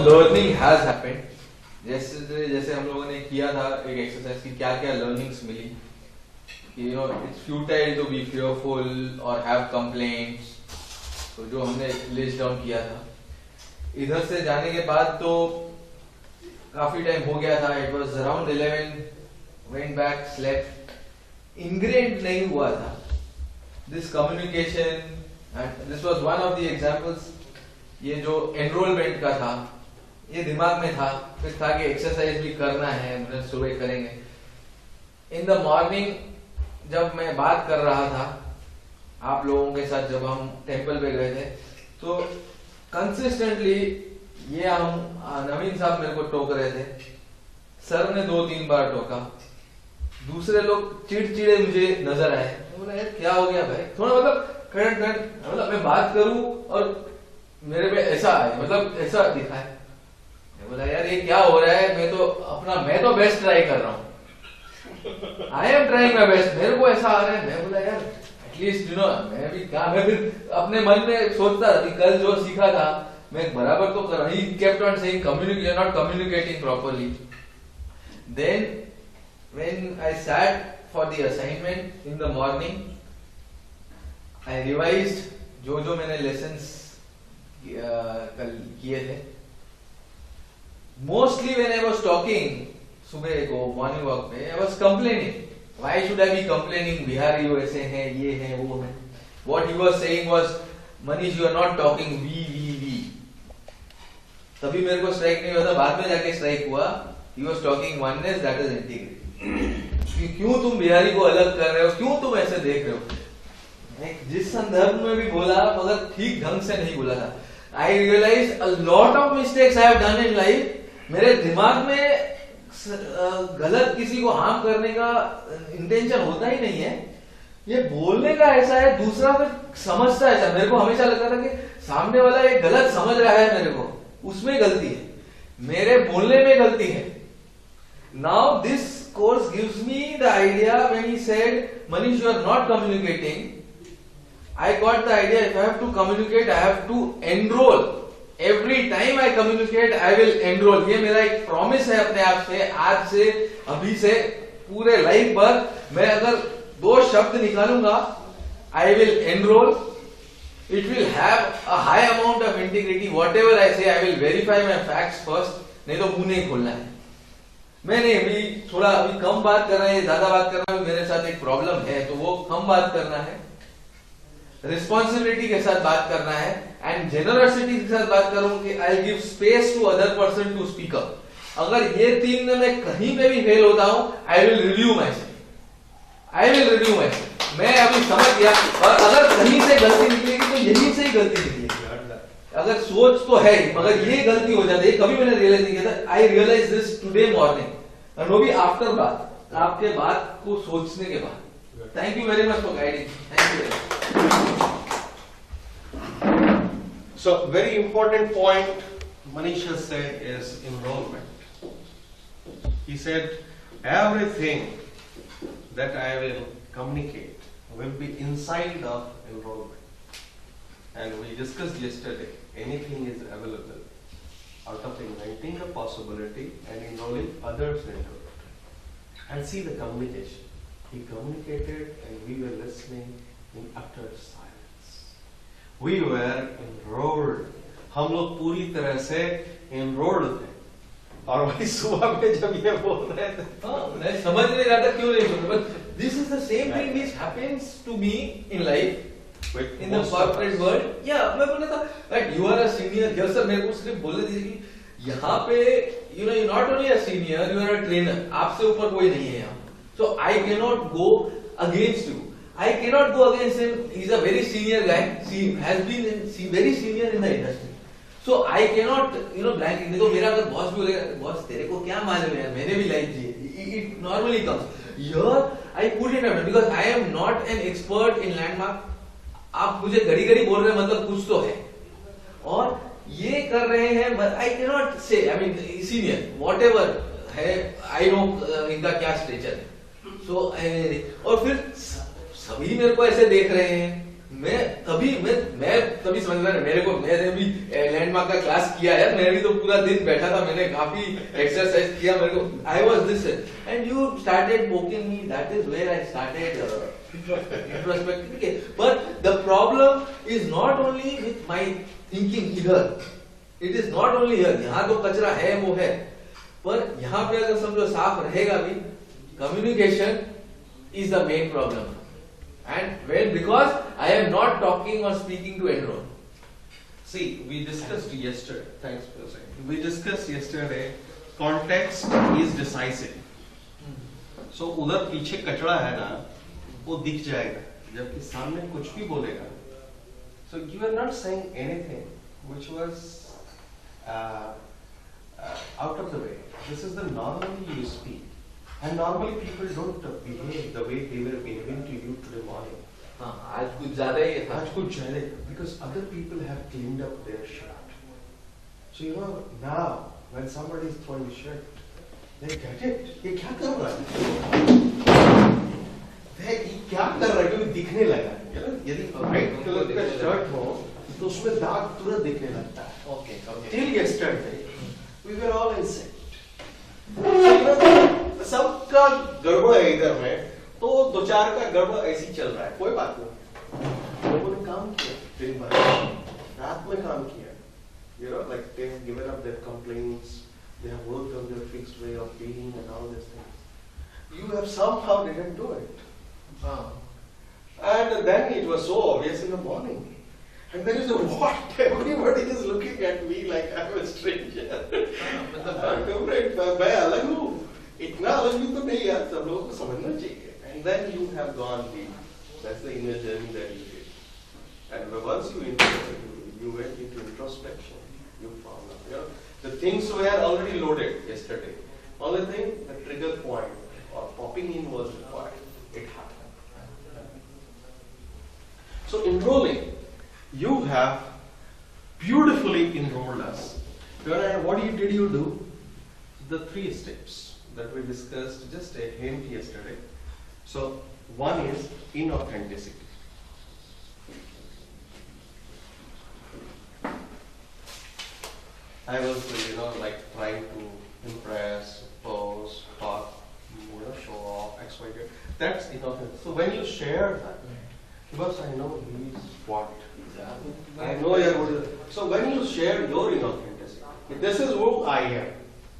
Learning has happened. जैसे जैसे हम लोगों ने किया था एक एक्सरसाइज की क्या क्या लर्निंग्स मिली, you know it's futile to be fearful और हैव कंप्लेंट्स, तो जो हमने लिस्ट डाउन किया था। इधर से जाने के बाद तो काफी टाइम हो गया था, it was around 11, went back, slept, ingrained नहीं हुआ था this communication. And this was one of the examples. ये जो एनरोलमेंट का था ये दिमाग में था, फिर था कि एक्सरसाइज भी करना है, मतलब सुबह करेंगे। इन द मॉर्निंग जब मैं बात कर रहा था आप लोगों के साथ, जब हम टेंपल पे गए थे, तो कंसिस्टेंटली ये हम नवीन साहब मेरे को टोक रहे थे, सर ने 2-3 बार टोका, दूसरे लोग चिड़चिड़े मुझे नजर आए। बोला यार क्या हो गया भाई, थोड़ा मतलब करंट मतलब मैं बात करूं और मेरे पे ऐसा आए, मतलब ऐसा दिखाए। मैं बोला यार ये क्या हो रहा है, मैं तो बेस्ट ट्राई कर रहा हूं, I am trying my best, मेरे को ऐसा आ रहा है। मैं बोला यार एटलीस्ट यू नो मैं भी क्या, मैं फिर अपने मन में सोचता था कि कल जो सीखा था मैं बराबर तो कर रहा हूं। He kept on saying communicate, you are not communicating properly. Then when I sat for the assignment in the morning, I revised जो मैंने लेसन्स कल किए थे। Mostly when I was talking सुबह को मॉर्निंग वॉक पे, I was complaining, why should I be complaining, Bihari वो ऐसे हैं, ये है वो है। What he was saying was, Manish you are not talking we. तभी मेरे को स्ट्राइक नहीं हुआ था, बाद में जाके स्ट्राइक हुआ। He was talking oneness, that is integrity. क्यों तुम बिहारी को अलग कर रहे हो, क्यों तुम ऐसे देख रहे हो। जिस संदर्भ में भी बोला मगर ठीक ढंग से नहीं बोला था। I realise a lot of mistakes I have done in life. मेरे दिमाग में गलत किसी को हार्म करने का इंटेंशन होता ही नहीं है, ये बोलने का ऐसा है, दूसरा फिर समझता है ऐसा। मेरे को हमेशा लगता था कि सामने वाला एक गलत समझ रहा है मेरे को, उसमें गलती है, मेरे बोलने में गलती है। Now this course gives me the idea when he said Manish you are not communicating, I got the idea, if I have to communicate, I have to enroll. Every time I communicate, I will enroll. ये मेरा एक promise है अपने आप से, आज से, अभी से, पूरे लाइफ भर मैं अगर 2 शब्द निकालूंगा, I will enroll. It will have a high amount of integrity. Whatever I say, I will verify my facts first. नहीं तो मुंह नहीं खोलना है। मैंने अभी कम बात कर रहे हैं, ज्यादा बात कर रहा हूं, मेरे साथ एक प्रॉब्लम है, तो वो कम बात करना है, रिस्पॉन्सिबिलिटी के साथ बात करना है, एंड जेनरसिटी के साथ बात करूं कि I give space to other person to speak up. अगर ये 3 में मैं कहीं पे भी फेल होता हूं, I will review my self. मैं अभी समझ गया, और अगर कहीं से गलती निकलेगी तो यहीं से ही गलती निकलेगी। अगर सोच तो है मगर ये गलती हो जाती है, कभी मैंने रियलाइज नहीं किया था। I realise this today morning, और वो भी आफ्टर बात, आपके बात को सोचने के बाद। Thank you very much for guiding. Thank you very much. So, very important point Manish has said is enrollment. He said everything that I will communicate will be inside of enrollment. And we discussed yesterday, anything is available out of inventing a possibility and enrolling others into it. And see the communication. He communicated and we were listening in utter silence. We were enrolled. हम लोग पूरी तरह से enrolled थे। और वही सुबह में जब ये बोल रहे थे, मैं समझ नहीं रहा था क्यों नहीं बोल रहा। But this is the same thing which happens to me in life, in the corporate world. Yeah, मैं बोल रहा था, right, you are a senior. Yes sir, मेरे को सिर्फ बोलने दीजिए कि यहाँ पे you know you're not only a senior, you are a trainer. आपसे ऊपर कोई नहीं है यहाँ। So I cannot go against you. I cannot go against him. He's a very senior guy. He has been very senior in the industry. So I cannot, you know, blankly. देखो मेरा अगर boss भी बोलेगा, boss तेरे को क्या मालूम है, मैंने भी लाइफ जी। It normally comes. Here I put it out because I am not an expert in landmark. आप मुझे घड़ी घड़ी बोल रहे हैं मतलब कुछ तो है, और ये कर रहे हैं, but I cannot say. I mean senior, whatever है, I know इनका क्या स्ट्रेचर है। और फिर सभी मेरे को ऐसे देख रहे हैं, मैं तभी समझ रहा मेरे को, मैंने भी लैंडमार्क का क्लास किया है, मैं भी तो पूरा दिन बैठा था, मैंने काफी एक्सरसाइज किया, मेरे को I was this and you started poking me, that is where I started introspective. But the problem is not only with my thinking here, it is not only here. यहाँ तो कचरा है वो है, पर यहाँ पे अगर समझो साफ रहेगा भी, communication is the main problem. And well, because I am not talking or speaking to Enron. See, we discussed yesterday. Thanks for saying. We discussed yesterday. Context is decisive. So उधर पीछे कचरा है ना, वो दिख जाएगा. जबकि सामने कुछ भी बोलेगा. So you are not saying anything which was out of the way. This is the normally you speak. And normally people don't behave the way they were behaving to you today morning. आज कुछ ज़्यादा ही था. आज कुछ ज़्यादा, because other people have cleaned up their shit. So you know now when somebody is throwing shit, they get it. ये क्या कर रहा है? ये क्या कर रहा है? क्योंकि दिखने लगा. यदि white color का shirt हो, तो उसमें दाग तुरंत दिखने लगता है. Okay. Till yesterday, we were all insane. सबका गड़बड़ है इधर में, तो दो चार का गड़बड़ ऐसे ही चल रहा है, कोई बात नहीं. लोगों ने काम किया दिन भर, रात में काम किया. You know, like they have given up their complaints, they have worked on their fixed way of being and all these things. You have somehow didn't do it. And then it was so obvious in the morning. And there is a what? Everybody is looking at me like I'm a stranger. मैं अलग हूँ. इतना अलग भी तो नहीं यार, सब लोगों को समझना चाहिए. And then you have gone deep. That's the inner journey that you did. And once you went into introspection, you found out. You know, the things were already loaded yesterday. Only thing, the trigger point or popping in was required. It happened. So enrolling, you have beautifully enrolled us. What did you do? The 3 steps that we discussed, just a hint yesterday. So one is inauthenticity. I was, like trying to impress, pose, talk, show off, X, Y, Z. That's inauthentic. So when you share that, because I know he's what. I know you're good. So when you share your inauthenticity, this is who I am.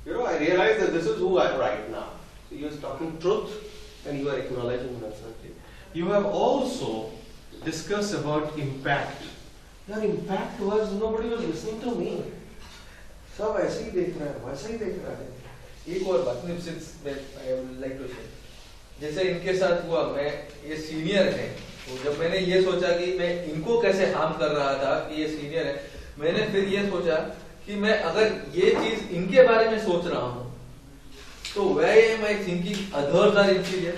I realize that this is who I am right now. So you are talking truth and you are acknowledging that. You have also discussed about impact. Your impact was nobody was listening to me. सब ऐसे ही देख रहा है, वैसे ही देख रहा है. एक और बात I would like to say, जैसे इनके साथ हुआ, मैं ये सीनियर है, तो जब मैंने ये सोचा कि मैं इनको कैसे हार्म कर रहा था कि ये सीनियर है, मैंने फिर ये सोचा कि मैं अगर ये चीज इनके बारे में सोच रहा हूँ, तो why am I thinking others are inferior?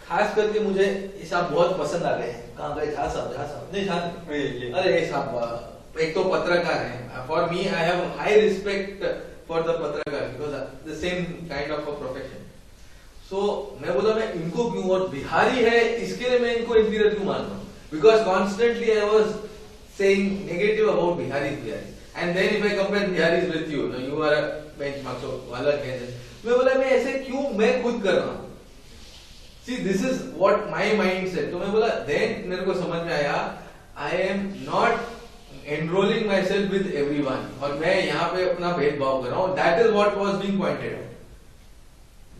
खास करके मुझे ये साहब बहुत पसंद आ गए हैं. कहाँ गए? झा साहब नहीं शांत. अरे ये साहब एक तो पत्रकार है. For me, I have high respect for the पत्रकार because the same kind of a profession. So मैं बोला मैं इनको क्यों, और बिहारी है इसके लिए मैं इनको inferior क्यों मान रहा हूँ? Because constantly I was saying negative about Biharis. And then if I compare Biharis with you, you are a benchmark, so अलग है. मैं बोला मैं ऐसे क्यों मैं खुद कर रहा हूँ? See, this is what my mind said. तो मैं बोला, then मेरे को समझ में आया, I am not enrolling myself with everyone. और मैं यहाँ पे अपना भेदभाव कर रहा हूँ. That is what was being pointed out.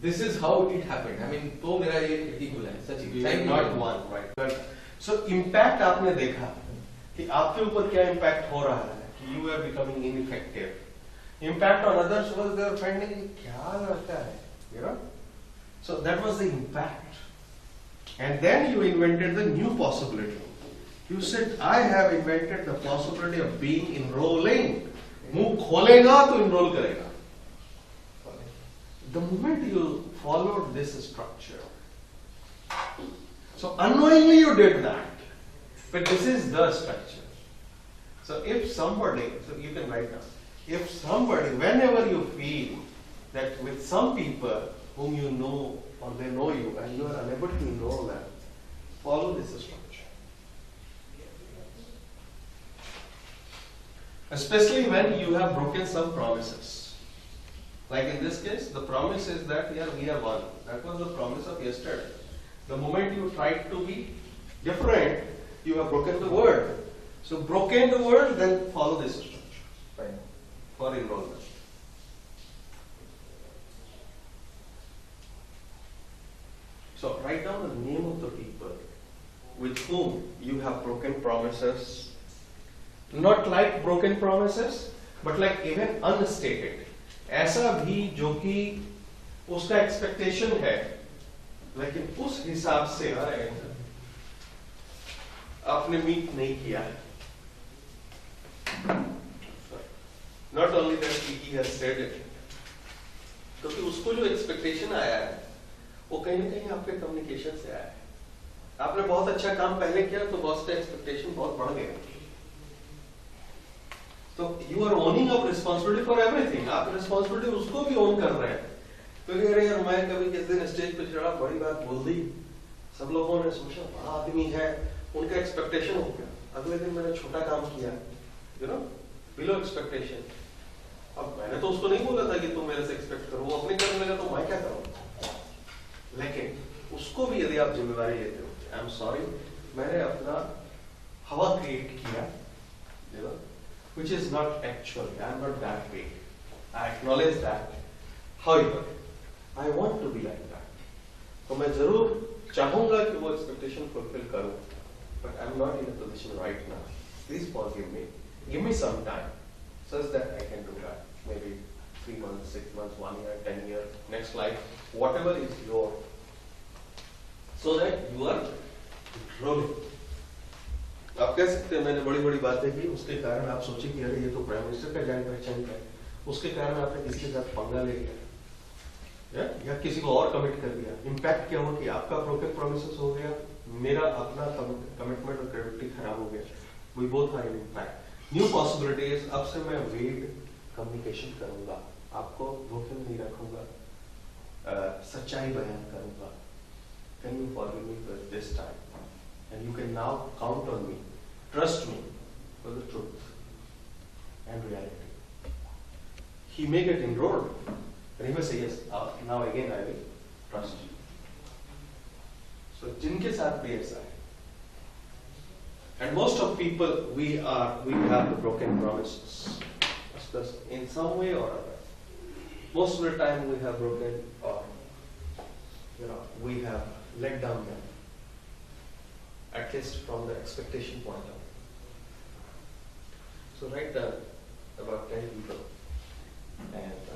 This is how it happened. I mean, तो मेरा ये critical है, सच ही. Not one, right? So impact आपने देखा कि आपके ऊपर क्या impact हो रहा है, कि you are becoming ineffective. Impact on others was they were finding क्या लगता है, So that was the impact. And then you invented the new possibility. You said, I have invented the possibility of being enrolling. मुंह खोलेगा तो enroll करेगा. The moment you followed this structure, so unknowingly you did that, but this is the structure. So if somebody, so you can write down, if somebody, whenever you feel that with some people whom you know or they know you and you are unable to enroll them, follow this structure. Especially when you have broken some promises. Like in this case, the promise is that yeah, we have won. That was the promise of yesterday. The moment you tried to be different, you have broken the word. So broken the word, then follow this instruction. Fine. For enrollment. So write down the name of the people with whom you have broken promises. Not like broken promises, but like even unstated. ऐसा भी जो कि उसका expectation है, लेकिन उस हिसाब से आपने मीट नहीं किया है. Not only that he has said it, क्योंकि उसको जो expectation आया है वो कहीं ना कहीं आपके कम्युनिकेशन से आया है. आपने बहुत अच्छा काम पहले किया तो बॉस का एक्सपेक्टेशन बहुत बढ़ गया. तो you are owning up responsibility for everything. आप रिस्पॉन्सिबिलिटी उसको भी ओन कर रहे हैं. तो अरे यार मैं कभी किस दिन स्टेज पे चढ़ा, बड़ी बात बोल दी, सब लोगों ने सोचा बड़ा आदमी है, उनका एक्सपेक्टेशन हो गया. अगले दिन मैंने छोटा काम किया, यू नो, बिलो एक्सपेक्टेशन. अब मैंने तो उसको नहीं बोला था कि तुम मेरे से एक्सपेक्ट करो, वो अपने करने लगा तो मैं क्या करूं. लेकिन उसको भी यदि आप जिम्मेदारी लेते हो, आई एम सॉरी, मैंने अपना हवा क्रिएट किया, you know, which is not actually, I am not that big. I acknowledge that. However, I want to be like that. तो मैं जरूर चाहूंगा कि वो एक्सपेक्टेशन फुलफिल करूं, but I am not in a position right now. Please forgive me. Give me some time, such that I can do that. Maybe 3 months, 6 months, 1 year, 10 years, next life, whatever is your, so that you are rolling. आप कह सकते हैं मैंने बड़ी बड़ी बातें की, उसके कारण आप सोचे कि अरे ये तो प्राइम मिनिस्टर का जान पहचान का है, उसके कारण आपने किसी के साथ पंगा ले लिया या किसी को और कमिट कर दिया. इम्पैक्ट क्या हुआ कि आपका ब्रोकन प्रोमिसेस हो गया, मेरा अपना कमिटमेंट और क्रेडिबिलिटी खराब हो गया. We both are in impact. New possibilities, अब से मैं वेग कम्युनिकेशन करूंगा, आपको जोखिम नहीं रखूंगा, सच्चाई बयान करूंगा. Can you forgive me for this time? And you can now count on me, trust me for the truth and reality. He may get enrolled, and he may say yes. Now again I will trust you. So जिनके साथ भी ऐसा है, and most of people we have the broken promises, in some way or other. Most of the time we have broken, or we have let down them. At least from the expectation point of view. So write down about 10 people, and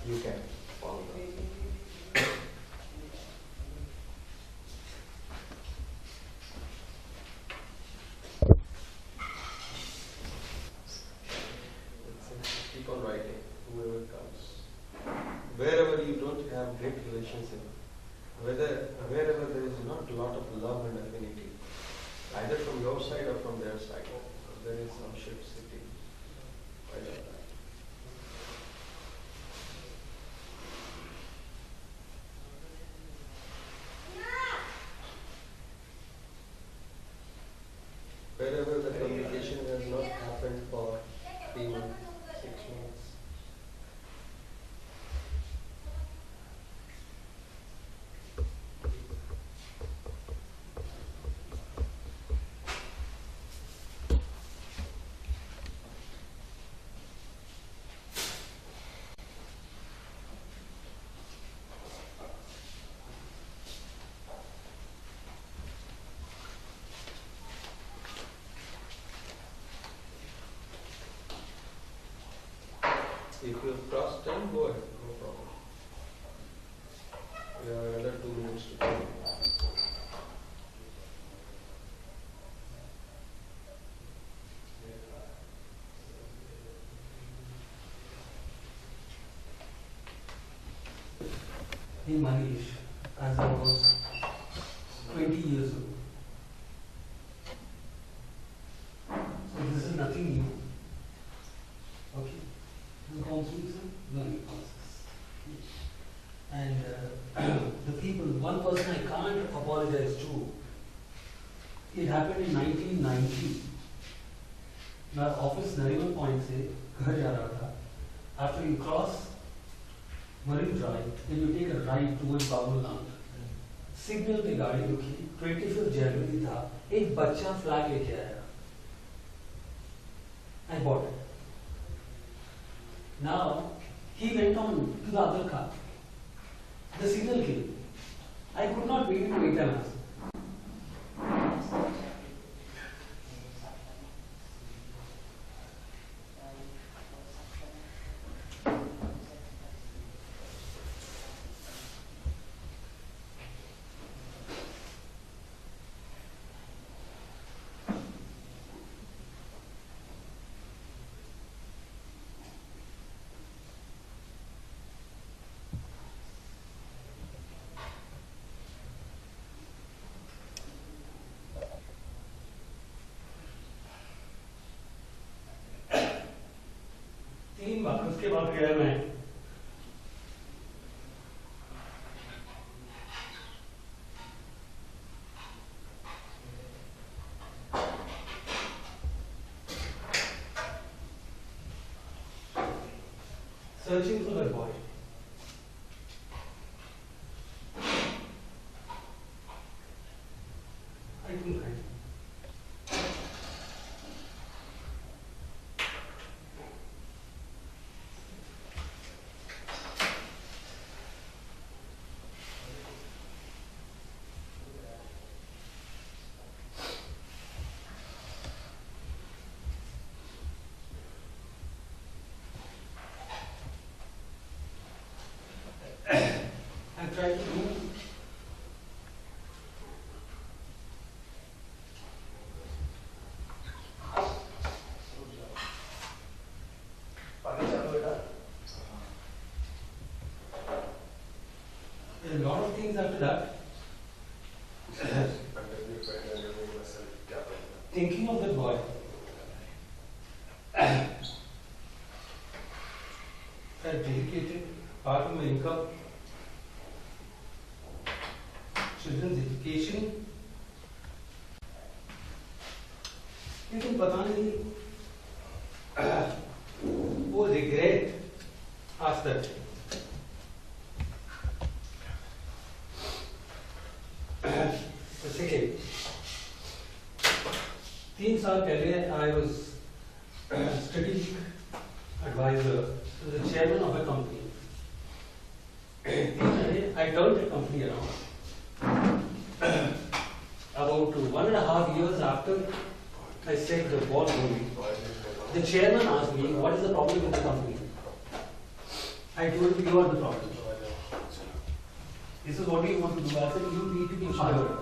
you can follow them. Keep on writing, whoever comes. Wherever you don't have great relationship, wherever there is not a lot of love and affinity, either from your side or from their side, there is some ship sitting right at that. Wherever the communication has not happened for 3 months, 6 months, if you have crossed time, go ahead, no problem. We have another 2 minutes to go. Hey Manish, as I was 20 years old. So this is nothing new. Okay. The counseling is a learning process. And the people, one person I can't apologize to, it happened in 1990 मैं office Nariman point से घर जा रहा था. After you cross Marine Drive, then you take a right towards Babur Land. Signal पे गाड़ी रुकी, 25 जनवरी था, एक बच्चा फ्लैग लेके आया. I bought it. Now he went on to the other car. The signal came. I could not wait to wait an answer. तीन बार उसके बाद गया मैं. Searching for that boy. I couldn't find him. I tried to do a lot of things after that. Thinking of that boy. I dedicated part of my income children's education. लेकिन पता नहीं वो regret after जैसे कि 3 साल पहले I was strategic advisor to the chairman of a company. I turned the company around. About 1.5 years after I said the ball rolling, the chairman asked me, what is the problem with the company? I told him, you are the problem. This is what you want to do. I said, you need to be fired.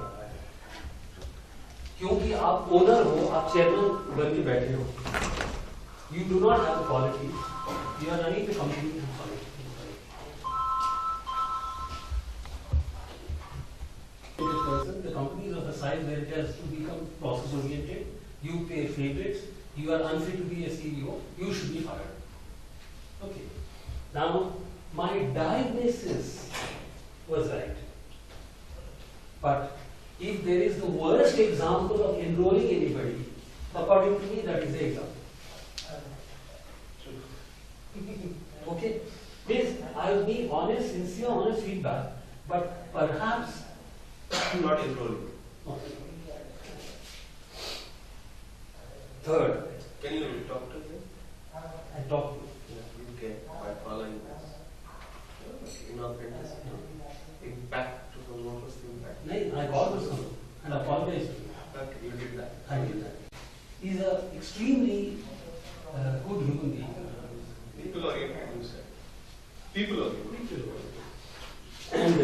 क्योंकि आप owner हो, आप chairman बन के बैठे हो. You do not have quality. You are running the company with quality. Person, the company is of a size where it has to become process oriented. You pay favorites. You are unfit to be a CEO. You should be fired. Okay. Now, my diagnosis was right. But if there is the worst example of enrolling anybody, according to me, that is the example. Okay? Means I will be honest, sincere, honest feedback, but perhaps not enrolling. Third, Can you talk to him? I talked to You can by following this. Inauthenticity. Impact to the notice impact. him. I called to someone and apologized to him. Okay, you did that. I did that. He's an extremely good human being. People oriented, you said. People oriented. And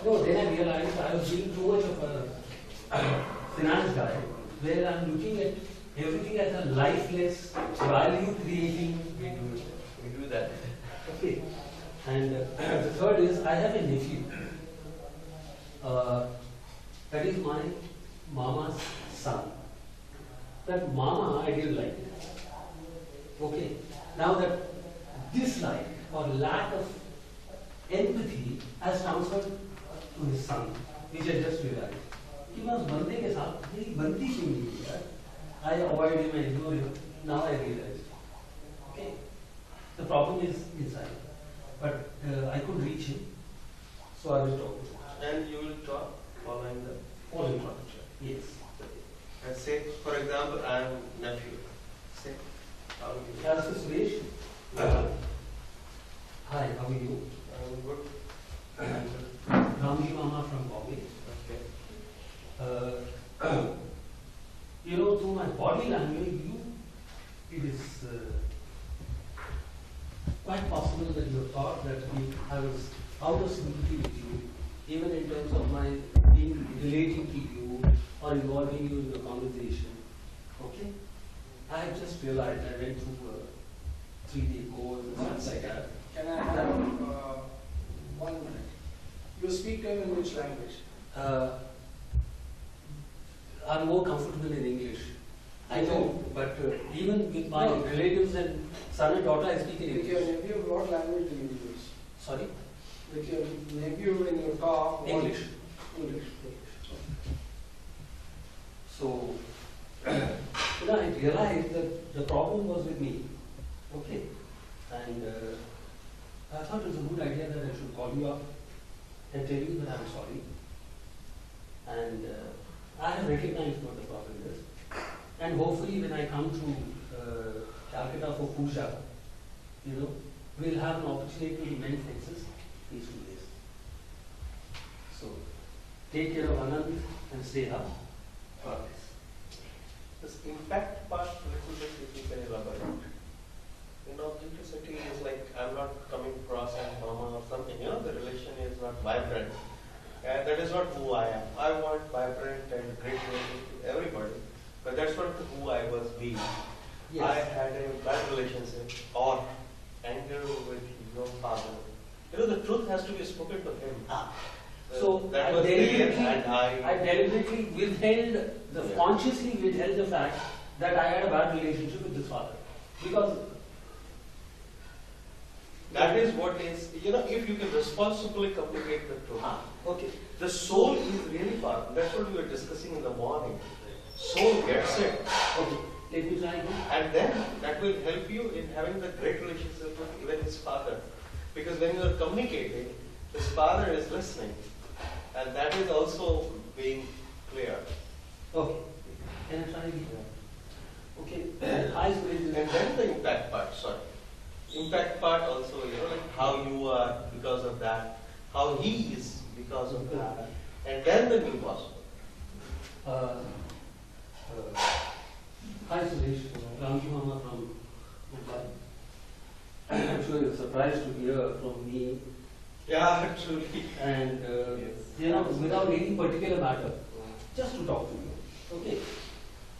no, then I realized I was being too much of a finance guy, where I'm looking at everything as a lifeless, value creating. We do that. Okay. And the third is I have a nephew. That is my mama's son. That mama I didn't like. Okay. Now that dislike or lack of empathy has transferred to his son, which I just realized. कि मैं उस बंदे के साथ मेरी बनती क्यों नहीं हुई यार? I avoid him, I ignore him. Now I realize. Okay. The problem is inside. But I couldn't reach him. So I will talk to him. And you will talk following the Following structure. Yes. and say, for example, I am nephew. Say, how are you? As a Suresh. Hi, how are you? I'm good. Ramji Mama from Bombay. Okay. You know, through my body language, it is quite possible that you have thought that I was out of sympathy with you, even in terms of my relating to you or involving you in the conversation. Okay? I have just realized I went through a 3-day course and stuff like that. Can I have 1 minute? You speak to him in which language? I'm more comfortable in English. I know, but even with my relatives and son and daughter, I speak in With your English. nephew, what language do you use? Sorry? With your nephew when you talk, what- English. English. So, I realized that the problem was with me. Okay. And I thought it was a good idea that I should call you up and tell you that I'm sorry. And I have recognized what the problem is. And hopefully when I come to Calcutta for puja, we'll have an opportunity to mend fences these 2 days. So, take care of Anand and stay up. God bless. This impact part, little bit, if you can elaborate. Authenticity is like, I'm not coming across as mama or something, the relation is not vibrant. And that is not who I am. I want vibrant and great relation to everybody, but that's not who I was being. Yes. I had a bad relationship or anger with your father. The truth has to be spoken to him. So that I was there deliberately, and I deliberately withheld, consciously withheld the fact that I had a bad relationship with his father. Because that is what is, if you can responsibly communicate the truth. okay. The soul is really powerful. That's what we were discussing in the morning. Soul gets it. Okay. Let me try again. And then that will help you in having the great relationship with even his father. Because when you are communicating, his father is listening. And that is also being clear. Okay. Can I try again? Okay. Eyes And then the impact part, Impact part also, like how you are because of that, how he is because of that. And then the new possible. Hi Suresh, Ramji Mama from Mumbai. I'm sure you're surprised to hear from me Yeah, truly. and without any particular matter, just to talk to you. Okay.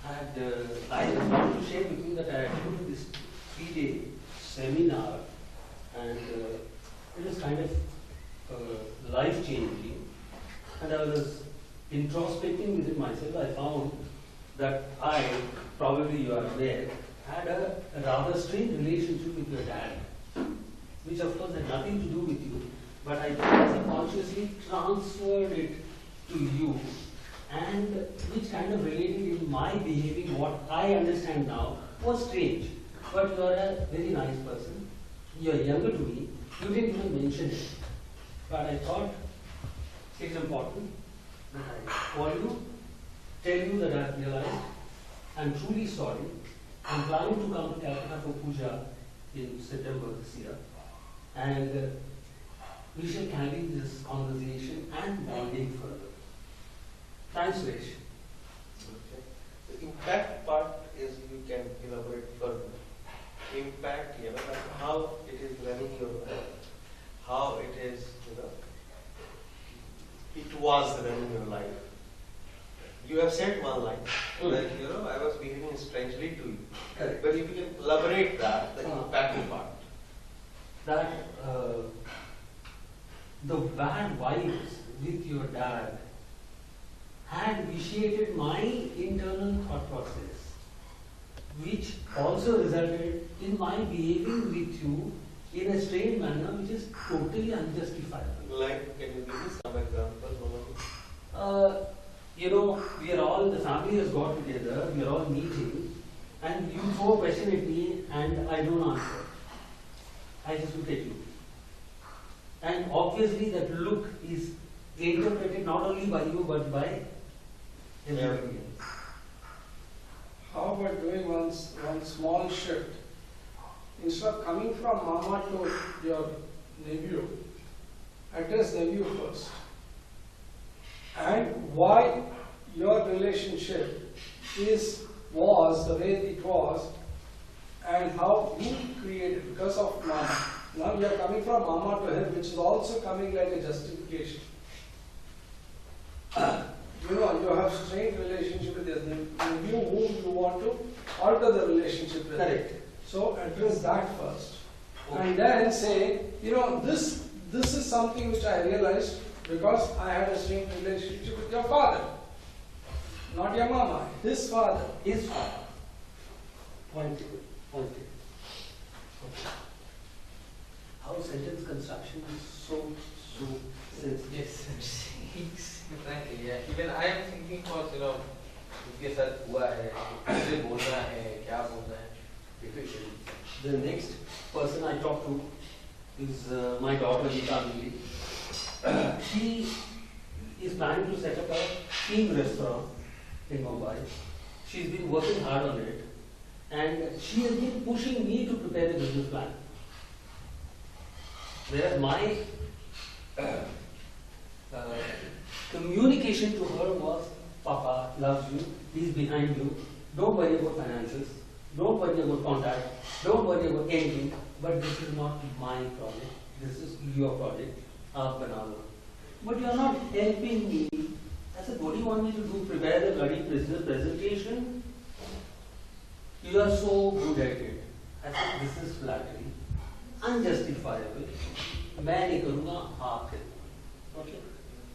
And I just want to share with you that I attended this 3-day seminar and it was kind of life changing. And I was introspecting within myself. I found that I, probably you are aware, had a rather strange relationship with your dad, which of course had nothing to do with you, but I subconsciously transferred it to you, and which kind of related in my behaving, what I understand now, was strange. But you are a very nice person, you are younger to me, you didn't even mention it. But I thought it's important that I call you, tell you that I have realized I'm truly sorry. I'm planning to come to Calcutta for puja in September this year. And we shall carry this conversation and bonding further. Thanks, Suresh. Okay. The impact part is you can elaborate further. Impact, like how it is running your life, how it is, it was running your life. You have said one line that I was behaving strangely to you. Correct. But if you can elaborate that, the impact part. That the bad vibes with your dad had vitiated my internal thought process, which also resulted in my behaving with you in a strange manner which is totally unjustifiable. Like, can you give me some example? you know, we are all, the family has got together, we are all meeting, and you throw a question at me and I don't answer. I just look at you. And obviously that look is interpreted not only by you but by everybody else. How about doing one small shift? Instead of coming from mama to your nephew, address nephew first. And why your relationship was the way it was, and how you created because of mama. Now you are coming from mama to him, which is also coming like a justification. You know, you have strained relationship with your nephew whom you want to alter the relationship with. Correct. So address that first. Okay. And then say, you know, this is something which I realized because I had a strained relationship with your father. Not your mama, his father. His father. Point taken. Point taken. Okay. How sentence construction is so sensitive. Yes, exactly. Yeah. Even I am thinking for उसके साथ हुआ है, कैसे बोलना है, क्या बोलना है, difficult. The next person I talk to is my daughter Gita Mili. She is planning to set up a team restaurant in Mumbai. She's been working hard on it, and she has been pushing me to prepare the business plan. Whereas my communication to her was, Papa loves you, he's behind you, don't worry about finances, don't worry about contact, don't worry about anything, but this is not my project, this is your project, aap bana lo. But you are not helping me. I said, what do you want me to do, prepare the bloody business presentation? You are so good at it. I said, this is flattery, unjustifiable. मैं नहीं करूँगा, आप करें. Okay?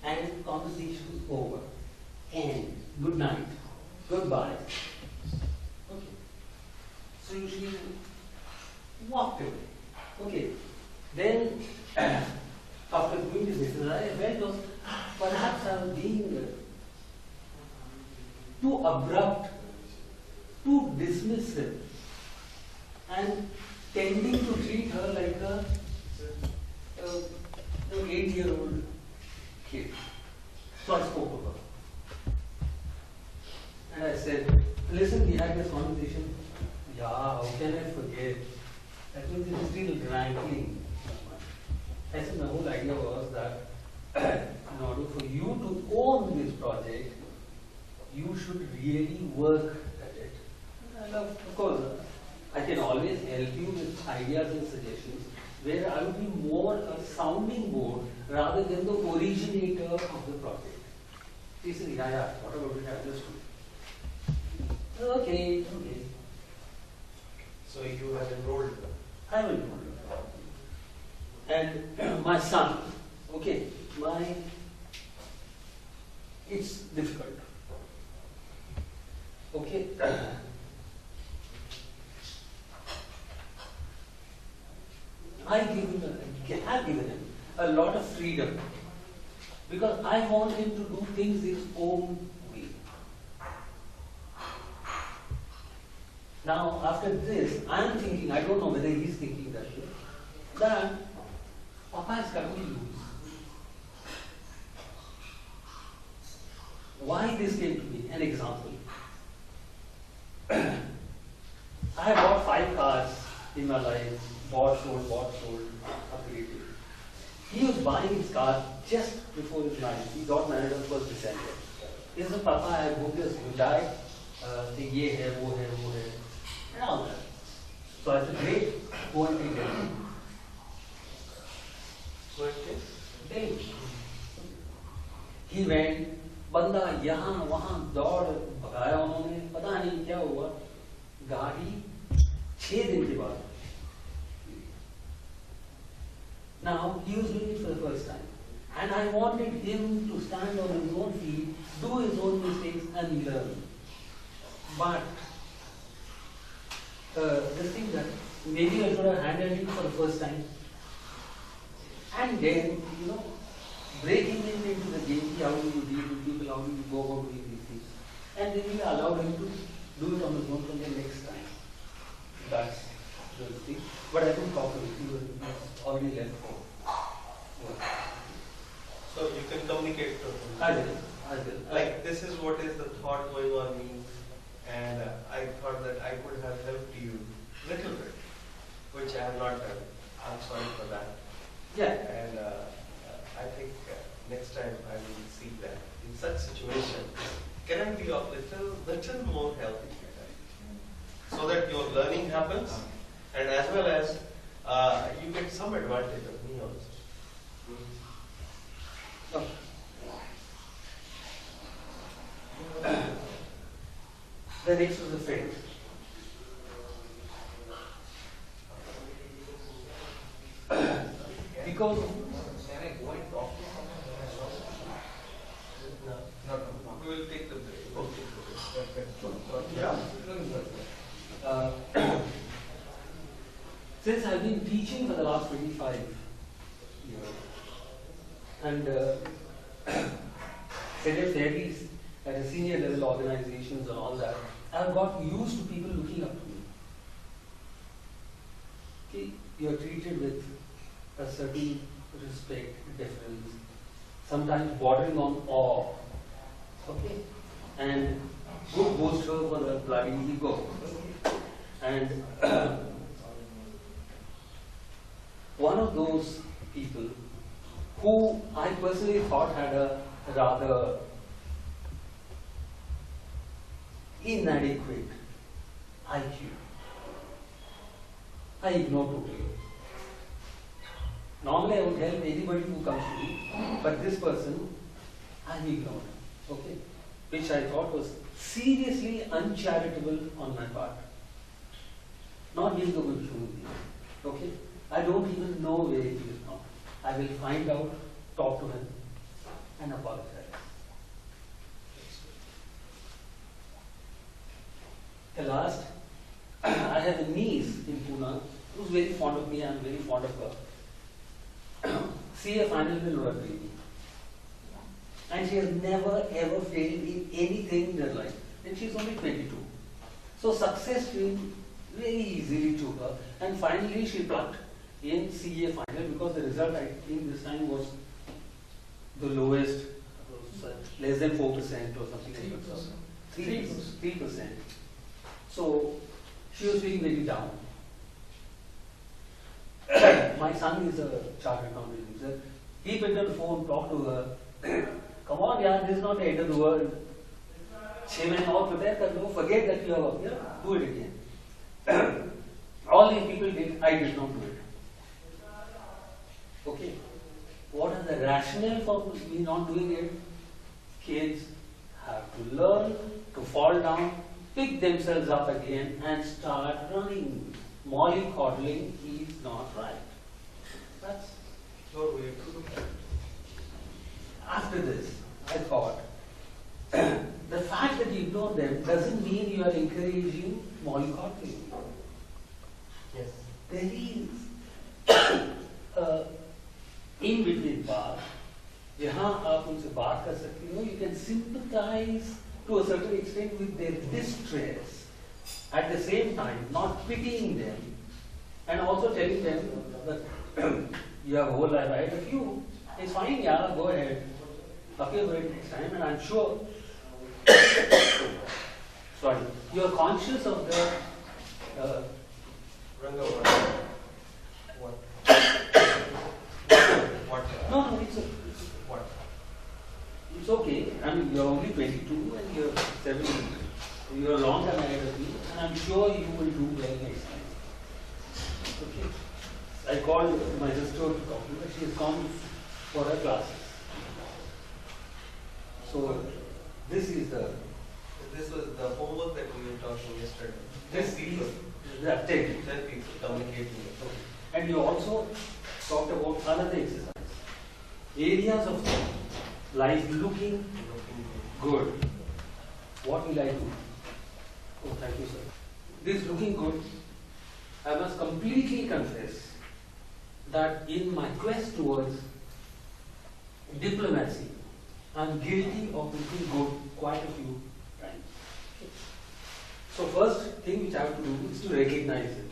And conversation is over. And good night. Goodbye. Okay. So she walked away. Okay. Then after doing this exercise, I felt was perhaps I was being too abrupt, too dismissive, and tending to treat her like a 8-year-old kid. So I spoke to her. And I said, listen, we had this conversation. Yeah, how can I forget? That means it is still rankling. I said, the whole idea was that in order for you to own this project, you should really work at it. And of course, I can always help you with ideas and suggestions, where I will be more a sounding board rather than the originator of the project. He said, yeah, what about it? I just do. Okay. So you have enrolled them. I will do it. And my son, okay, it's difficult. Okay. I have given him a lot of freedom because I want him to do things his own way. Now, after this, I am thinking, I don't know whether he is thinking that way, that Papa is coming to lose. Why this came to me? An example. I bought 5 cars in my life. Bought, sold, upgraded. He was buying his car just before his marriage. He got married on 1st December. He said, Papa, I booked this Hyundai. Ye hai, wo hai, and all that. So I said, great, go and take it. So it is. He went, बंदा यहाँ वहाँ दौड़ भगाया उन्होंने, पता नहीं क्या हुआ, गाड़ी 6 दिन के बाद. Now, he was doing it for the first time. And I wanted him to stand on his own feet, do his own mistakes and learn. But, this thing that maybe I should have handled it for the first time. And then, breaking him into the game, how do you deal with people, how do you go about doing these things. And then we allow him to do it on his own from the next time. That's the thing. But I don't talk to him, he was already left for work. So you can communicate to I him. will. Like, this is what is the thought going on me, and I thought that I could have helped you little bit, which I have not done. I'm sorry for that. Yeah. And I think next time I will see that in such situation, can I be of little more help, so that your learning happens, and as well as you get some advantage of me also. Okay. The next was the friend. Because Can I go and talk to No, No, no. we will take the break. Yeah. Since I've been teaching for the last 25 years, and Philip Davies at a senior level organizations and all that, I've got used to people looking up to me. Okay, you're treated with a certain respect, deference, sometimes bordering on awe. Okay, and good booster for the bloody ego. And one of those people who I personally thought had a rather inadequate IQ, I ignore totally. Normally I would help anybody who comes to me, but this person I ignored. Okay, which I thought was seriously uncharitable on my part. Not being a good human being. Okay, I don't even know where he is now. I will find out, talk to him, and apologize. The last, I have a niece in Pune who's very fond of me. I'm very fond of her. CA final will work with me. And she has never ever failed in anything in her life. And she's only 22. So success came very easily to her. And finally she plucked in CA final because the result I think this time was the lowest, less than 4% or something like that. 3%. So she was feeling very down. My son is a chartered accountant. He said, he picked up the phone, talked to her. Come on, yaar, this is not the end of the world. 6 months और prepare कर लो, forget that you have appeared, do it again. All these people did, I did not do it. Okay. What is the rationale for me not doing it? Kids have to learn to fall down, pick themselves up again and start running. Mollycoddling is not right. That's Your way to do that. after this, I thought, the fact that you ignore them doesn't mean you are encouraging mollycoddling. Yes. There is in between part, जहाँ आप उनसे बात कर सकते हो, you can sympathize to a certain extent with their distress. At the same time, not pitying them, and also telling them that you have a whole life ahead of you. It's fine, yeah, go ahead. Appear for it next time, and I'm sure. Sorry, you are conscious of the. Ranga, what? What? No, What? it's okay. I mean, you're only 22 and you're 17. You're a long time ahead of me, and I'm sure you will do well next time. Okay. I called my sister to talk to her. She has gone for her classes. So this is the This was the homework that we were talking yesterday. this people. is the update. 10 people communicating. And you also talked about another exercise. Areas of life looking good. What will I do? Oh, thank you, sir. This looking good, I must completely confess that in my quest towards diplomacy. I'm guilty of looking good quite a few times. So first thing which I have to do is to recognize it.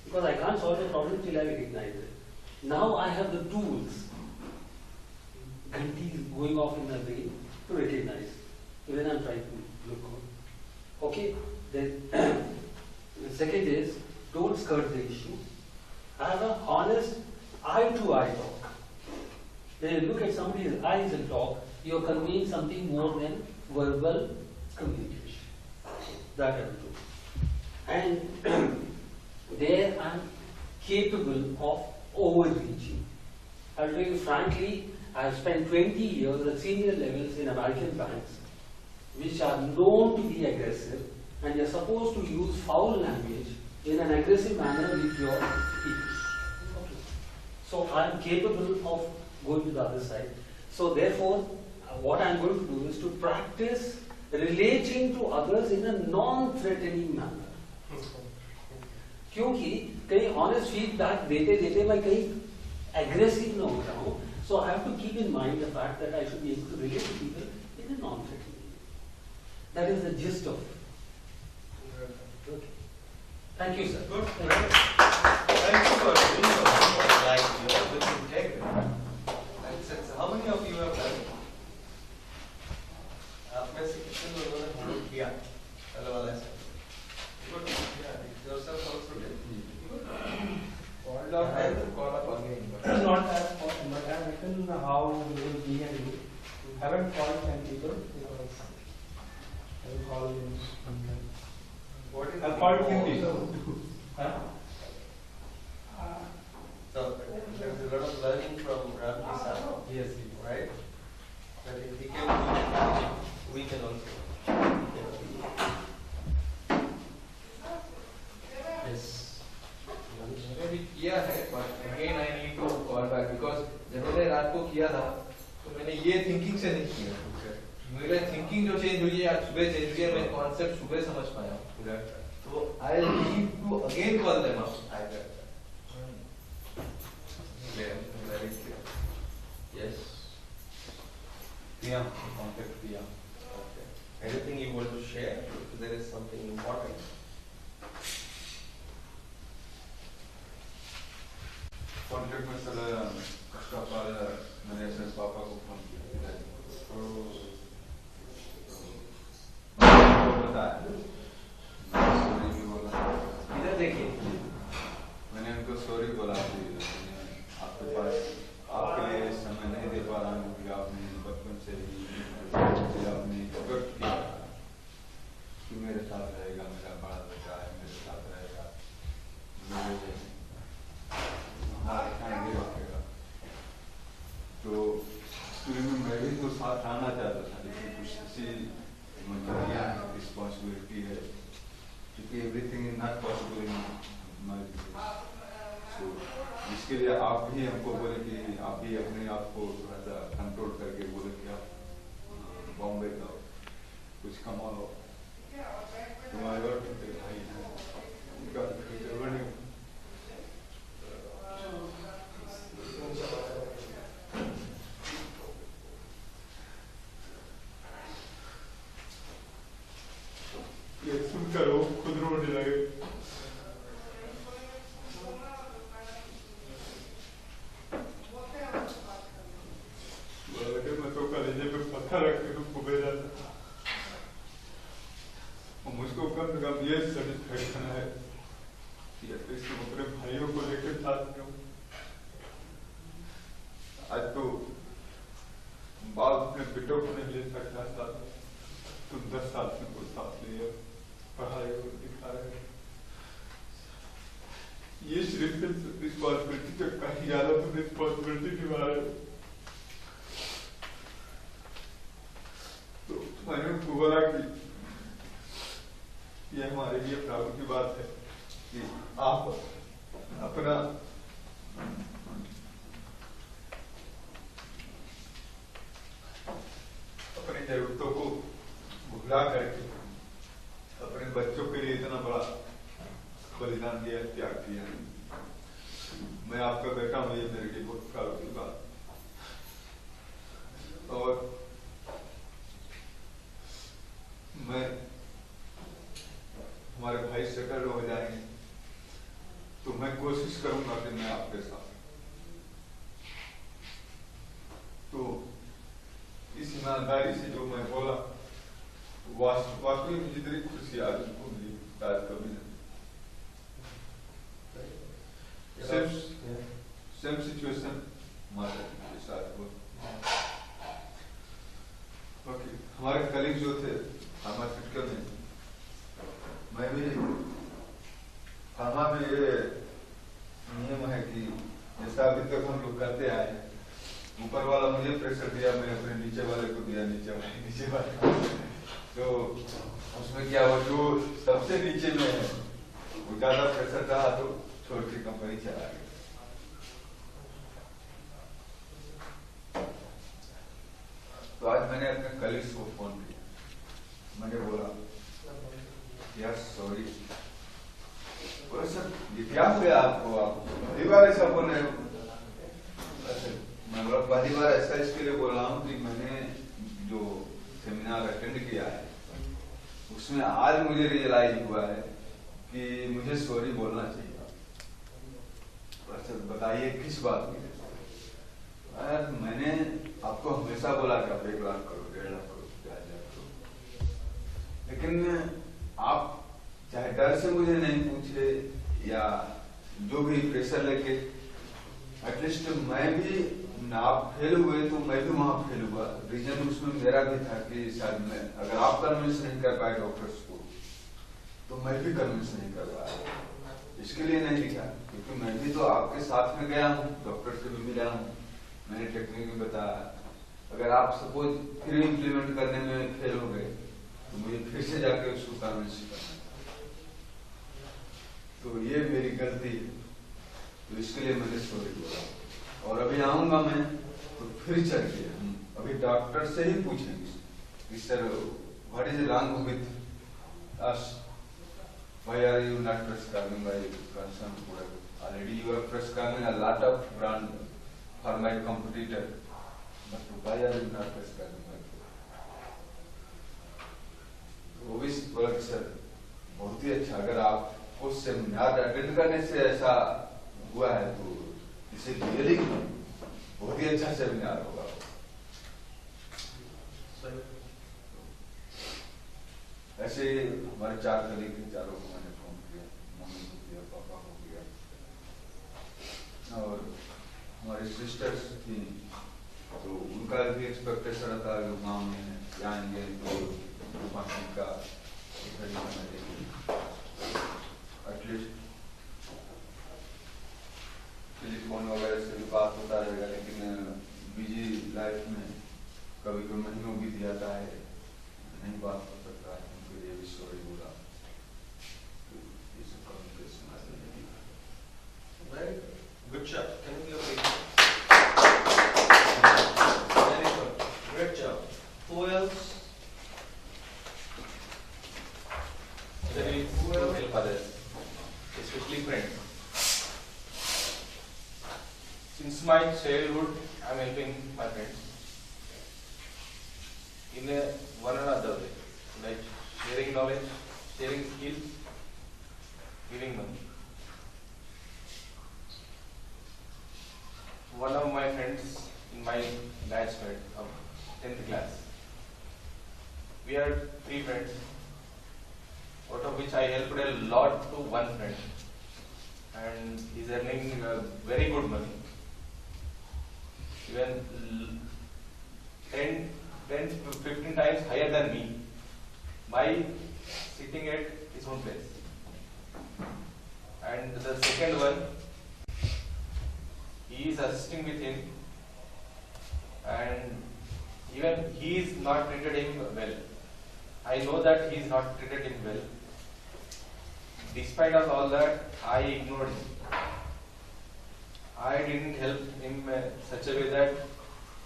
Because I can't solve the problem till I recognize it. Now I have the tools, ghanti is going off in my brain, to recognize when I'm trying to look good. Okay, then the second is, don't skirt the issue. Have an honest eye-to-eye talk. When you look at somebody's eyes and talk, you're conveying something more than verbal communication. That I will do. And there I'm capable of overreaching. I'll tell you frankly, I've spent 20 years at senior levels in American banks, which are known to be aggressive, and you're supposed to use foul language in an aggressive manner with your people. Okay. So I'm capable of going to the other side. So therefore, what I'm going to do is to practice relating to others in a non-threatening manner. क्योंकि कहीं honest feedback देते देते मैं कहीं aggressive न हो जाऊँ. So I have to keep in mind the fact that I should be able to relate to people in a non-threatening way. That is the gist of it. Okay. Thank you, sir. Good. Thank you for doing so. Like you know, with integrity. And since how many of you have done it? आप में से कितने लोगों ने homework किया? पहले वाला ऐसा. Good. Yeah. Yourself also did. Called up and called up again. It's not as important, but I've written how we will be and you. Haven't called 10 people because I will call you. What is I've called few people. Huh? So there's a lot of learning from Ram Kisar, Yes. right? But if he can do it, we can also. Yes. मैंने भी किया है, but again I need to call back because जब मैंने रात को किया था, तो मैंने ये thinking से नहीं किया. मेरे thinking जो change हुई है आज सुबह change हुई है, मैं concept सुबह समझ पाया हूँ. तो I need to again call them up. I got that. Clear, very clear. Yes. Priya, contact Priya. Okay. Anything you want to share? If there is something important. Contract में sir उसका पर मैंने अपने पापा को फोन किया तो बताया सॉरी भी बोला. इधर देखिए. मैंने उनको सॉरी बोला कि आपके पास आपके लिए समय नहीं दे पा रहा हूँ क्योंकि आपने बचपन से ही आपने एक्सपेक्ट किया कि मेरे साथ रहेगा, मेरा बड़ा बेटा है, मेरे साथ रहेगा, मेरे रखेगा. तो शुरू में मैं भी तो साथ आना चाहता था, लेकिन कुछ ऐसी रिस्पॉन्सिबिलिटी है क्योंकि everything is not possible in my so इसके लिए आप भी हमको बोले कि आप भी अपने आप को थोड़ा सा कंट्रोल करके बोले कि आप बॉम्बे का कुछ कमाओ. तुम्हारे भाई उनका फ्यूचर बने. ये सुनकर वो खुद रोने लगे. मैं तो कलेजे पे पत्थर रख के उसको भेजा था और मुझको कम से कम ये सेटिस्फेक्शन है कि एटलीस्ट मैं अपने भाइयों को लेकर साथ में हूँ. आज तो बाप अपने बेटों को नहीं ले सकता था, तुम 10 साल में को साथ लिए पढ़ाई को दिखा रहे. ये सिर्फ रिस्पॉन्सिबिलिटी से कहीं ज्यादा तुम रिस्पॉन्सिबिलिटी निभा रहे हो. तो मैंने उनको बोला कि ये हमारे लिए प्राउड की बात है कि आप अपना अपनी जरूरतों को भुला करके अपने बच्चों के लिए इतना बड़ा बलिदान दिया, त्याग किया. मैं आपका बेटा हूँ, ये मेरे लिए बहुत प्राउड की बात. कोशिश करूंगा कि मैं आपके साथ, तो इस ईमानदारी से जो मैं बोला वाकई में जितनी खुशी आज को मिली शायद कभी नहीं। सेम सिचुएशन हमारे साथ हुआ। ओके, हमारे कलीग जो थे फार्मास्यूटिकल में, मैं भी फार्मा में ये नियम है कि जैसा अभी तक हम लोग करते आए, ऊपर वाला मुझे प्रेशर दिया, मैं अपने नीचे वाले को दिया, नीचे वाले तो उसमें क्या हुआ, जो सबसे नीचे में है वो ज्यादा प्रेशर रहा तो छोड़ के कंपनी चला गया। तो आज मैंने अपने कलीग्स को फोन किया, मैंने बोला यार सॉरी, बोले सर ये क्या हो गया आपको, आप पहली बार ऐसा बोल रहे हो? मैं बोला पहली बार ऐसा इसके लिए बोल रहा हूँ कि मैंने जो सेमिनार अटेंड किया है उसमें आज मुझे रियलाइज हुआ है कि मुझे सॉरी बोलना चाहिए। सर बताइए किस बात के लिए? मैंने आपको हमेशा बोला कि आप 1 लाख करो, 1.5 लाख करो, 4 लाख करो, लेकिन आप चाहे डर से मुझे नहीं पूछे या जो भी प्रेशर लेके, एटलीस्ट मैं भी ना, आप फेल हुए तो मैं भी वहां फेल हुआ। रीजन उसमें मेरा भी था कि शायद मैं, अगर आप कन्विंस नहीं कर पाए डॉक्टर्स को तो मैं भी कन्विंस नहीं कर पाया। इसके लिए नहीं लिखा क्योंकि मैं भी तो आपके साथ में गया हूँ, डॉक्टर से भी मिला हूँ, मैंने टेक्निक भी बताया। अगर आप सपोज फिर इम्प्लीमेंट करने में फेल हो गए तो मुझे फिर से जाके उसको कन्विंस करना, तो ये मेरी गलती है, तो इसके लिए मैंने सॉरी बोला। और अभी आऊंगा मैं तो फिर चल के हम अभी डॉक्टर से ही पूछेंगे कि sir what is wrong with us, why are you not prescribing my concern product? Already you are prescribing a lot of brand for my competitor, but why are you not prescribing my product? वो भी बोला कि sir बहुत ही अच्छा, अगर आपको seminar attend करने से ऐसा हुआ है तो इसे रियली बहुत ही अच्छा सेमिनार होगा। ऐसे हमारे 4 कलीग थे, चारों को मैंने फोन किया, मम्मी को किया, पापा को किया, और हमारी सिस्टर्स थी तो उनका भी एक्सपेक्टेशन था कि गाँव में जाएंगे तो बाकी का एटलीस्ट टेलीफोन वगैरह से भी बात होता रहेगा, लेकिन बिजी लाइफ में कभी कोई महीनों बीत जाता है, नहीं बात हो सकता है, उनके लिए भी सॉरी बोला। ये सब communication Very good job. Can you give a big Very good. Great job. Who else? Who will help others, especially friends. Since my childhood, I am helping my friends in one or other way, like sharing knowledge, sharing skills, giving money. One of my friends in my batchmate of 10th class, we are 3 friends, out of which I helped a lot to one friend, and he's earning very good money, even 10 to 15 times higher than me, by sitting at his own place. And the second one, he is assisting with him, and even he is not treated him well. I know that he is not treated him well. Despite of all that, I ignored him. I didn't help him such a way that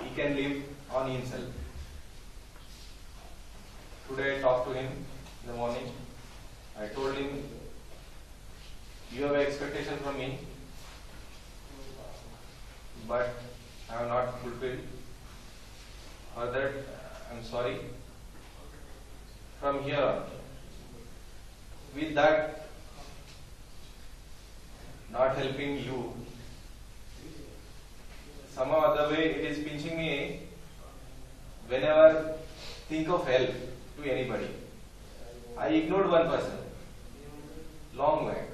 he can live on himself. Today I talked to him in the morning. I told him, you have expectation from me, but I have not fulfilled. For that, I am sorry. From here on, with that, not helping you, somehow other way it is pinching me whenever think of help to anybody. I ignored one person long back.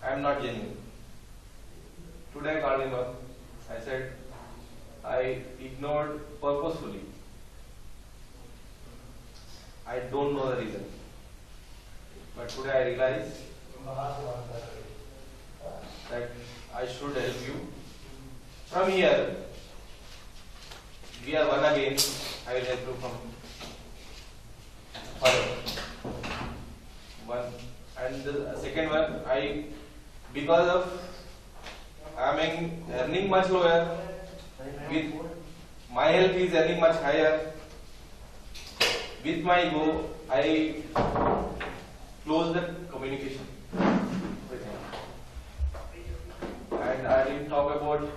I am not genuine. Today I called him up. I said I ignored purposefully. I don't know the reason. But today I realize that I should help you. From here, we are one again. I will help you from further. One. And the second one, because of I am earning much lower, with my help is earning much higher. With my ego, I close the communication with him. And I didn't talk about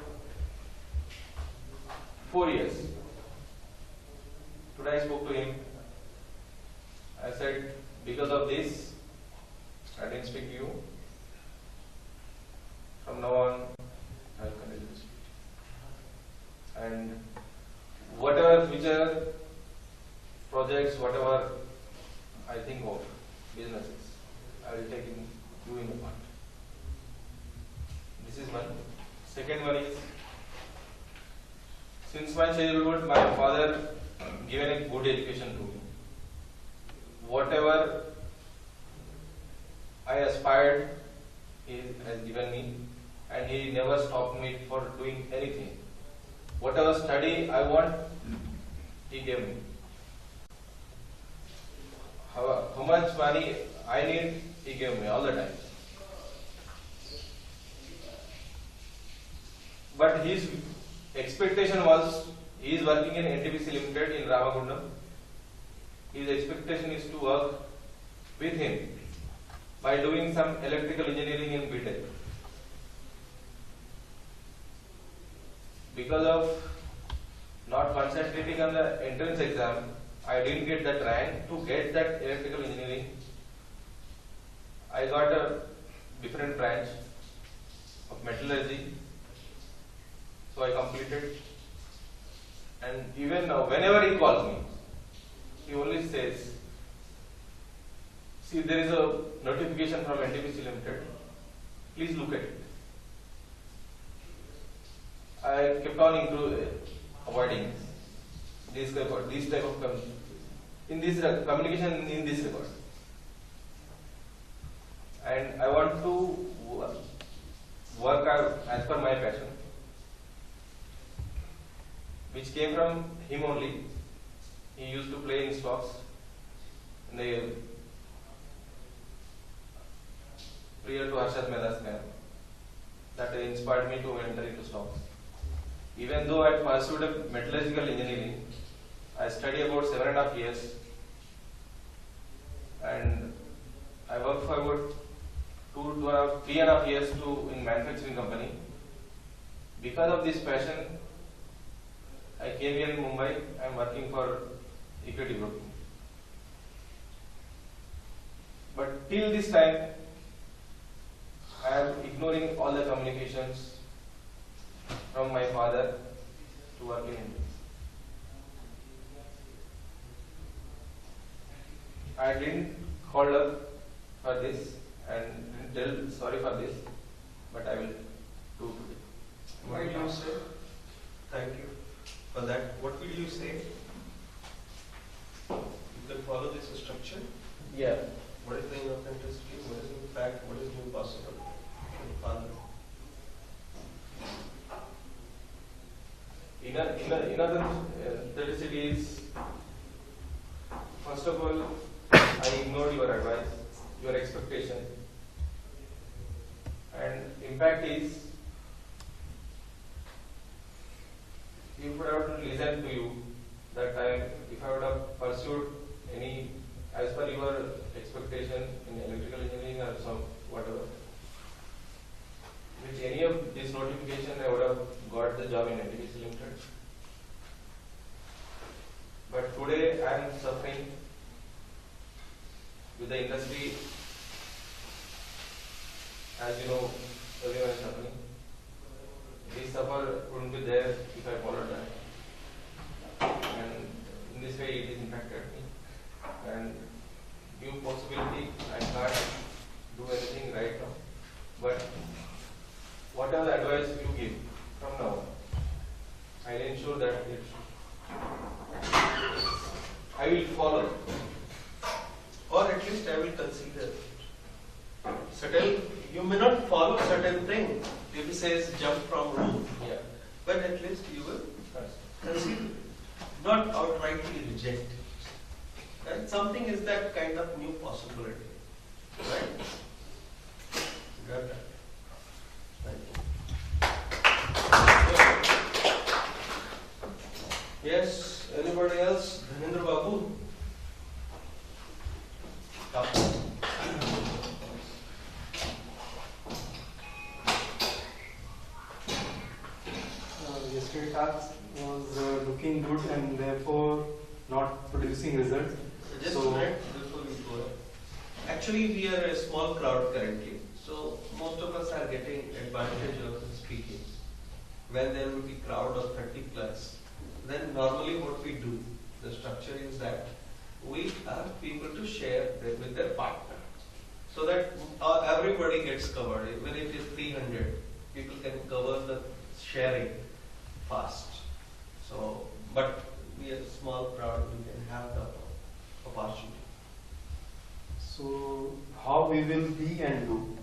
4 years. Today I spoke to him. I said, because of this, I didn't speak to you. From now on, I will continue to speak. And whatever future projects, whatever I think of, businesses, I will take you in the part. This is one. Second one is, since my childhood, my father given a good education to me. Whatever I aspired, he has given me, and he never stopped me for doing anything. Whatever study I want, he gave me. How much money I need, he gave me all the time. But his expectation was, he is working in NTPC Limited in Ramagundam. His expectation is to work with him by doing some electrical engineering in BTech. Because of not concentrating on the entrance exam, I didn't get that rank to get that electrical engineering. I got a different branch of metallurgy, so I completed. And even now, whenever he calls me, he only says, see, there is a notification from NTPC Limited, please look at it. I kept on avoiding this type of communication in this record. And I want to work as per my passion, which came from him only. He used to play in stocks. Prior to Harshad Mehta's camp, that inspired me to enter into stocks. Even though I pursued a metallurgical engineering, I studied about 7.5 years, and I worked for about 3.5 years in manufacturing company. Because of this passion, I came here in Mumbai. I am working for Equity Group. But till this time, I am ignoring all the communications from my father to work in India. I didn't call up for this and didn't tell sorry for this, but I will do today. What will you say? Thank you for that. What will you say? You can follow this structure. Yeah. What is the inauthenticity? What is in fact? What is new possible? Father. Inauthenticity is, first of all, I ignored your advice, your expectation, and impact is, if I would have listened to you that time, if I would have pursued any as per your expectation in electrical engineering or some whatever, with any of this notification, I would have got the job in NTPC Limited. But today I am suffering with the industry as you know, everyone is suffering. This suffer wouldn't be there if I followed that. And in this way, it has impacted me. And new possibility, I can't do anything right now. But what are the advice you give from now on? I'll ensure that I will follow, Or at least I will consider. Certain, you may not follow certain things. If he says jump from roof, yeah. but at least you will consider. Not outrightly reject. Right? Something is that kind of new possibility. Right? Got that. Thank you. Yes, anybody else? Dhanendra Babu? Yesterday task was looking good and therefore not producing results. Just So- a minute before we go ahead. Actually, we are a small crowd currently, so most of us are getting advantage of speaking. When there will be crowd of 30 plus, then normally what we do, the structure is that we ask people to share with their partner, so that everybody gets covered. Even if it is 300, people can cover the sharing fast. So, but we are a small crowd, we can have the opportunity. So how we will be and do.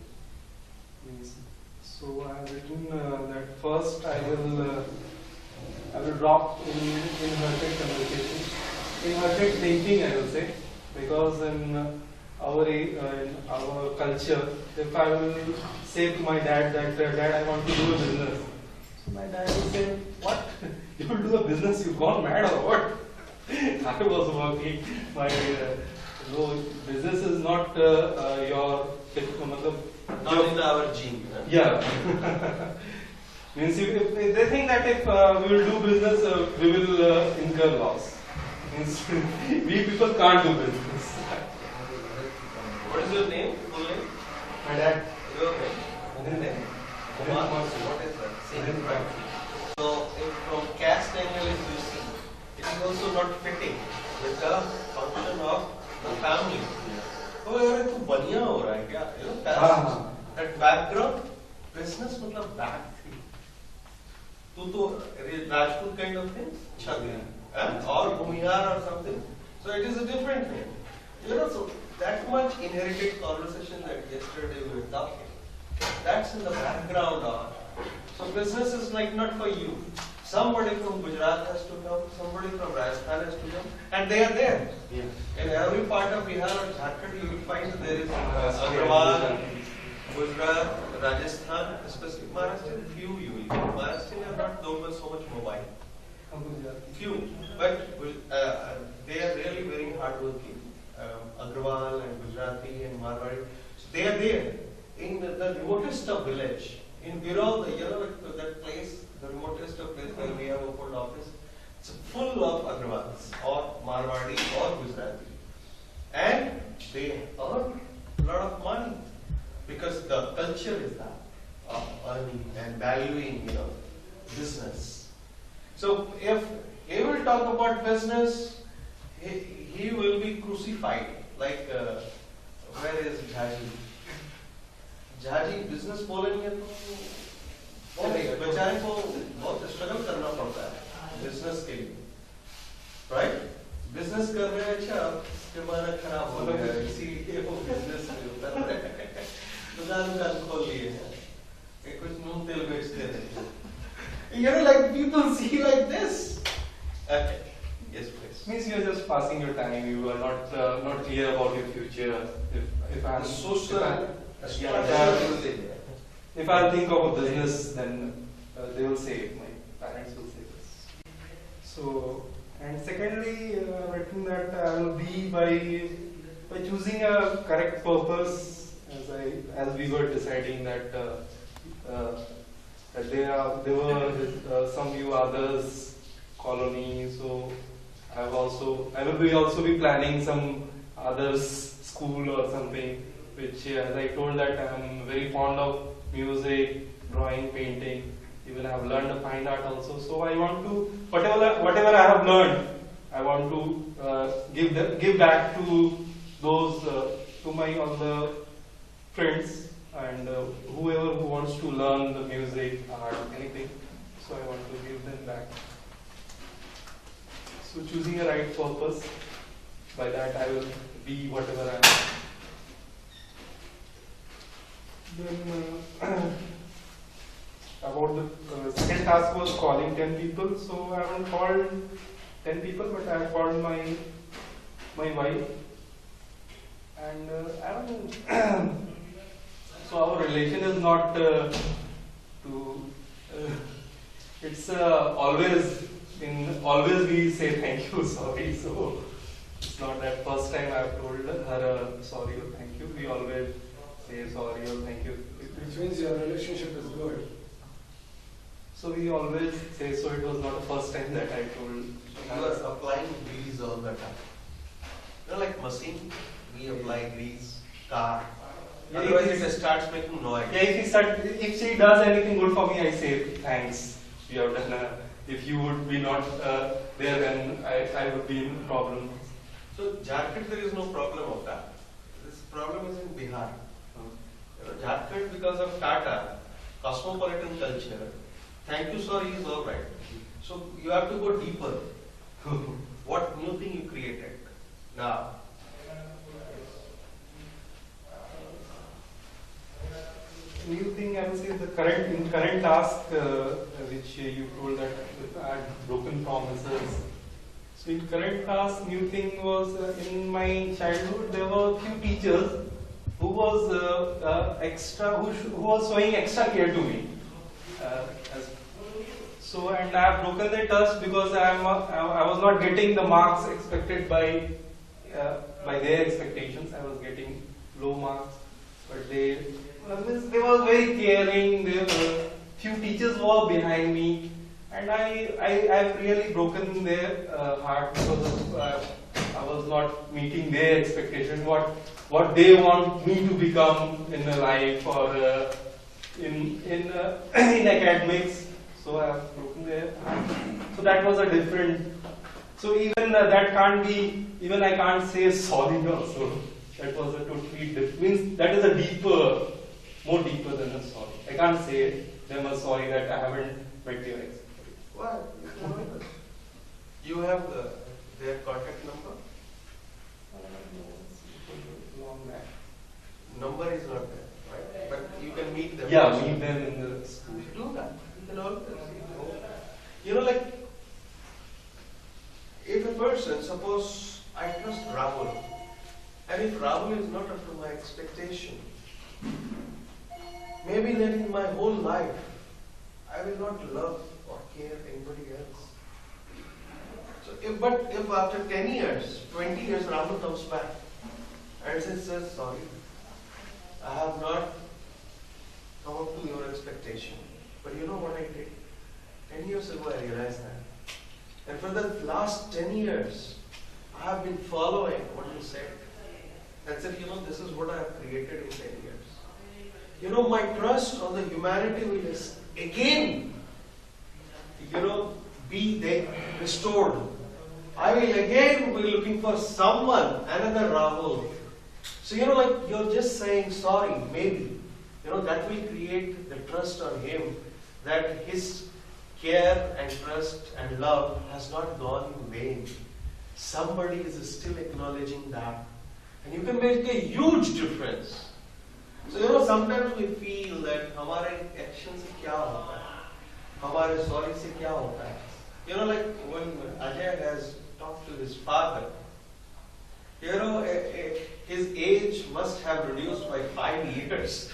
Means, so I have written that first I will drop in inverted communication, inverted thinking I will say, because in our culture, if I will say to my dad that dad I want to do a business, so my dad will say, what? You will do a business? You gone mad or what? I was working my no, business is not your Not in our gene. yeah. Means if they think that if we will do business, we will incur loss. Means we people can't do business. What is your name? Full name? My dad. Your name? His name. What is that? Same, right? So, if from caste angle is used, it is also not fitting with the function of the family. तो यार ये तो बढ़िया हो रहा है क्या? You know, that background, business मतलब back थी. तू तो Rajput kind of thing, Chhatri, or Bhumihar or something. So it is a different thing. You know, so that much inherited conversation that yesterday we were talking, that's in the background of. So business is like not for you. Somebody from Gujarat has to come, somebody from Rajasthan has to come, and they are there. Yeah. In every part of Bihar or Jharkhand, you will find there is Agrawal, Gujarat, Rajasthan, especially Maharashtra, few you will get. Maharashtrians are not so much mobile. Few, but they are really very hardworking. Agrawal and Gujarati and Marwari, so they are there in the remotest of village. In Birol, that place, the remotest of place where we have opened office, it's full of Agrawals or Marwadi or Gujarati, and they earn a lot of money because the culture is that of earning and valuing, business. So if he will talk about business, he will be crucified. Like, where is Jhaji? Jhaji business बोलेंगे तो बेचारे को बहुत struggle करना पड़ता है business के लिए, राइट? बिजनेस कर रहे हैं, अच्छा जमाना खराब हो गया इसीलिए वो बिजनेस में उतर रहे हैं, दुकान खोल लिए हैं, कुछ नून तेल बेचते हैं. Like people see like this. Okay. Yes, please. Means you are just passing your time. You are not clear about your future. If I am if I think of a business, then they will say, my parents will say this. So, and secondly, written that I will be by choosing a correct purpose, as we were deciding that there were some few others colony. So I will also be planning some others school or something. which, as I told that I'm very fond of music, drawing, painting. Even I have learned the fine art also. So I want to, whatever I have learned, I want to give back to those, to my other friends and whoever who wants to learn the music, art, anything. So I want to give them back. So choosing a right purpose, by that I will be whatever I am. Then about the second task was calling 10 people. So I haven't called 10 people, but I have called my wife, and I haven't. So our relation is not it's always we say thank you, sorry. So it's not that first time I have told her sorry or thank you. We always say sorry or thank you. Which means your relationship is good. So we always say so. It was not the first time that I told. You are applying grease all the time. You know, like machine, we apply grease, car. Yeah, Otherwise it starts making noise. Yeah, if she does anything good for me, I say thanks. You have done. If you would be not there, then I would be in problem. So Jharkhand, there is no problem of that. This problem is in Bihar. You know, Jharkhand, because of Tata, cosmopolitan culture, thank you sorry is all right. So you have to go deeper. What new thing you created? Now, New thing I would say the current task which you told that I had broken promises. So in current task, new thing was in my childhood there were a few teachers who was who was showing extra care to me. So and I have broken the trust because I was not getting the marks expected by their expectations. I was getting low marks, but they were very caring. There were few teachers were behind me, and I've really broken their heart because I was not meeting their expectations. What they want me to become in life or in academics. So I have broken their heart. So that was a different. So even that can't be. Even I can't say sorry also. That was a totally different. Means that is a deeper. More deeper than a sorry. I can't say them a sorry that I haven't met your ex. why? You have their contact number? Long back. Number is not there, right? But you can meet them. Yeah, meet them in the school. Do that. You can always, you know, like, if a person, suppose I trust Rahul, and if Rahul is not up to my expectation, maybe then in my whole life, I will not love or care anybody else. So, if after 10 years, 20 years, Rahul comes back and says, "Sir, sorry, I have not come up to your expectation. But you know what I did? 10 years ago I realized that. And for the last 10 years, I have been following what you said. And said, you know, this is what I have created in 10 years. You know, my trust on the humanity will again, you know, be restored. I will again be looking for someone, another Rahul. So, you know, like you're just saying sorry, maybe. You know, that will create the trust on him that his care and trust and love has not gone in vain. Somebody is still acknowledging that. And you can make a huge difference. So, you know, sometimes we feel that हमारे action से क्या होता है, हमारे sorry से क्या होता है. You know, like when Ajay has talked to his father, you know, his age must have reduced by 5 years.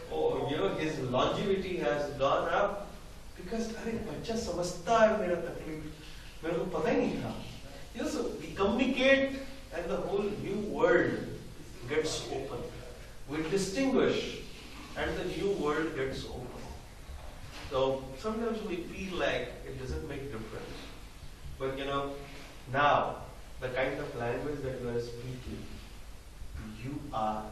Or, you know, his longevity has gone up because अरे बच्चा समझता है मेरा तकलीफ, मेरे को पता ही नहीं था. You know, so we communicate and the whole new world gets open. We distinguish and the new world gets open. So sometimes we feel like it doesn't make difference. But you know, now the kind of language that you are speaking, you are